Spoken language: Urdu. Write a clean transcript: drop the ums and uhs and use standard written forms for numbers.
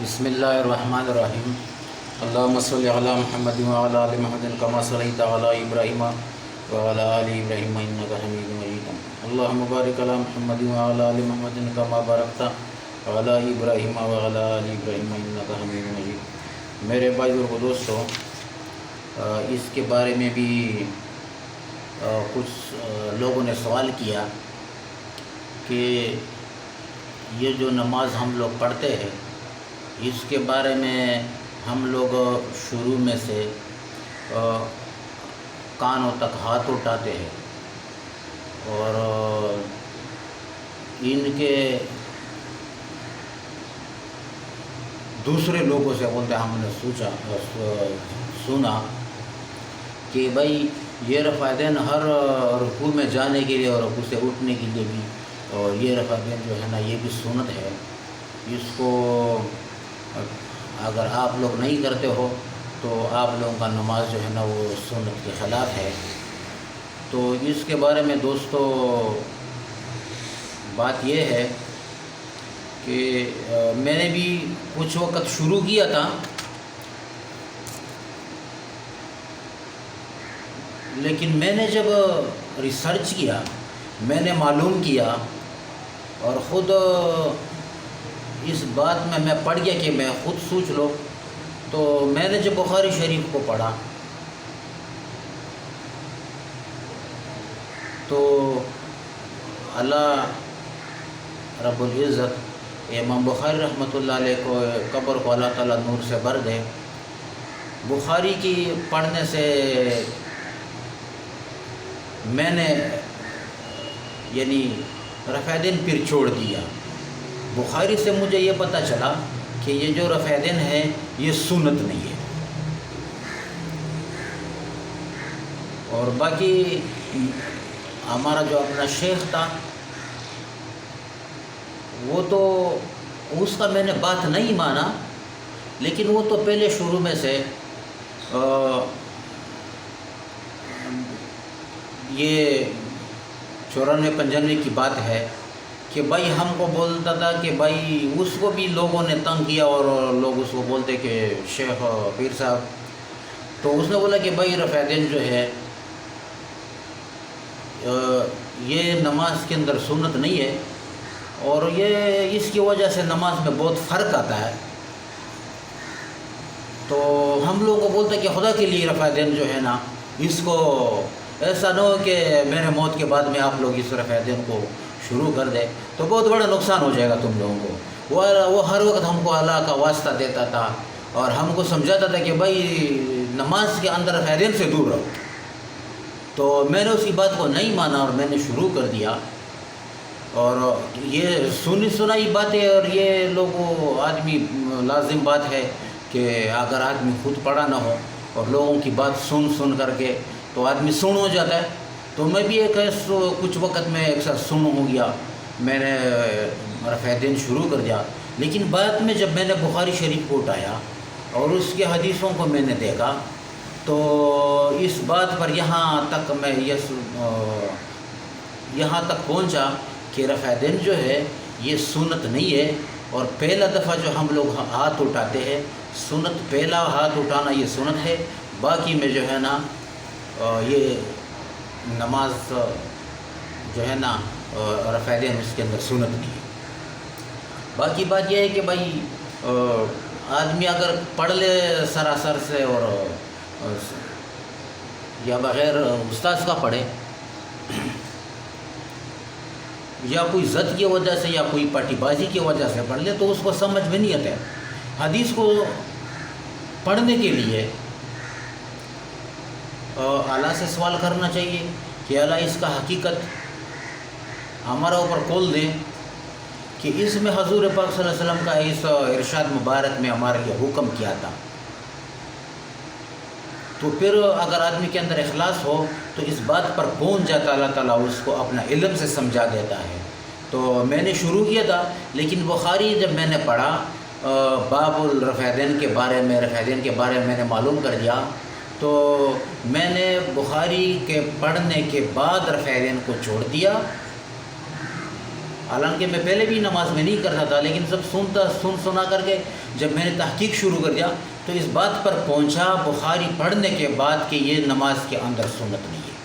بسم اللہ الرحمن الرحیم اللہم صلی علی محمد وعلی آل محمد کما صلیت علی ابراہیم وعلی آل ابراہیم انک حمید مجید اللہم بارک علی محمد وعلی آل محمد کما بارکت علی ابراہیم وعلی آل ابراہیم انک حمید مجید۔ میرے بھائی اور دوستو، اس کے بارے میں بھی کچھ لوگوں نے سوال کیا کہ یہ جو نماز ہم لوگ پڑھتے ہیں اس کے بارے میں ہم لوگ شروع میں سے کانوں تک ہاتھ اٹھاتے ہیں اور ان کے دوسرے لوگوں سے بولتے ہم نے سنا کہ بھائی یہ رفع دین ہر رکوع میں جانے کے لیے اور رکوع سے اٹھنے کے لیے بھی، اور یہ رفع دین جو ہے نا یہ بھی سنت ہے، اس کو اگر آپ لوگ نہیں کرتے ہو تو آپ لوگوں کا نماز جو ہے نا وہ سنت کے خلاف ہے۔ تو اس کے بارے میں دوستو بات یہ ہے کہ میں نے بھی کچھ وقت شروع کیا تھا، لیکن میں نے جب ریسرچ کیا، میں نے معلوم کیا اور خود اس بات میں پڑھ گیا کہ میں خود سوچ لو، تو میں نے جب بخاری شریف کو پڑھا تو اللہ رب العزت امام بخاری رحمۃ اللہ علیہ کو قبر کو اللہ تعالیٰ نور سے بھر دے۔ بخاری کی پڑھنے سے میں نے یعنی رفع دین پھر چھوڑ دیا۔ بخاری سے مجھے یہ پتہ چلا کہ یہ جو رفع دین ہے یہ سنت نہیں ہے، اور باقی ہمارا جو اپنا شیخ تھا وہ تو اس کا میں نے بات نہیں مانا، لیکن وہ تو پہلے شروع میں سے یہ 94-95 کی بات ہے کہ بھائی ہم کو بولتا تھا کہ بھائی اس کو بھی لوگوں نے تنگ کیا اور لوگ اس کو بولتے کہ شیخ پیر صاحب، تو اس نے بولا کہ بھائی رفع دین جو ہے یہ نماز کے اندر سنت نہیں ہے، اور یہ اس کی وجہ سے نماز میں بہت فرق آتا ہے۔ تو ہم لوگوں کو بولتے کہ خدا کے لیے رفع دین جو ہے نا اس کو ایسا نہ ہو کہ میرے موت کے بعد میں آپ لوگ اس رفع دین کو شروع کر دے تو بہت بڑا نقصان ہو جائے گا تم لوگوں کو۔ وہ ہر وقت ہم کو اللہ کا واسطہ دیتا تھا اور ہم کو سمجھاتا تھا کہ بھائی نماز کے اندر رفع دین سے دور رہو۔ تو میں نے اس کی بات کو نہیں مانا اور میں نے شروع کر دیا، اور یہ سنی سنائی باتیں، اور یہ لوگوں آدمی لازم بات ہے کہ اگر آدمی خود پڑھا نہ ہو اور لوگوں کی بات سن کر کے تو آدمی سن ہو جاتا ہے۔ تو میں بھی کچھ وقت میں ایک ساتھ سن ہو گیا، میں نے رفع دین شروع کر دیا، لیکن بعد میں جب میں نے بخاری شریف کو اٹھایا اور اس کے حدیثوں کو میں نے دیکھا تو اس بات پر یہاں تک پہنچا کہ رفع دین جو ہے یہ سنت نہیں ہے، اور پہلا دفعہ جو ہم لوگ ہاتھ اٹھاتے ہیں سنت، پہلا ہاتھ اٹھانا یہ سنت ہے، باقی میں جو ہے نا یہ نماز جو ہے نا رفع دین اس کے اندر سنت نہیں ہے۔ باقی بات یہ ہے کہ بھائی آدمی اگر پڑھ لے سراسر سے اور یا بغیر استاذ کا پڑھے، یا کوئی ضد کی وجہ سے یا کوئی پٹی بازی کی وجہ سے پڑھ لے تو اس کو سمجھ میں نہیں آتا ہے۔ حدیث کو پڑھنے کے لیے اللہ سے سوال کرنا چاہیے کہ اللہ اس کا حقیقت ہمارا اوپر کھول دیں کہ اس میں حضور پاک صلی اللہ علیہ وسلم کا اس ارشاد مبارک میں ہمارے لیے حکم کیا تھا۔ تو پھر اگر آدمی کے اندر اخلاص ہو تو اس بات پر پہنچ جاتا، اللہ تعالیٰ اس کو اپنا علم سے سمجھا دیتا ہے۔ تو میں نے شروع کیا تھا، لیکن بخاری جب میں نے پڑھا باب الرفع دین کے بارے میں نے معلوم کر دیا، تو میں نے بخاری کے پڑھنے کے بعد رفع دین کو چھوڑ دیا حالانکہ میں پہلے بھی نماز میں نہیں کرتا تھا، لیکن سب سنا کر کے جب میں نے تحقیق شروع کر دیا تو اس بات پر پہنچا بخاری پڑھنے کے بعد کہ یہ نماز کے اندر سنت نہیں ہے۔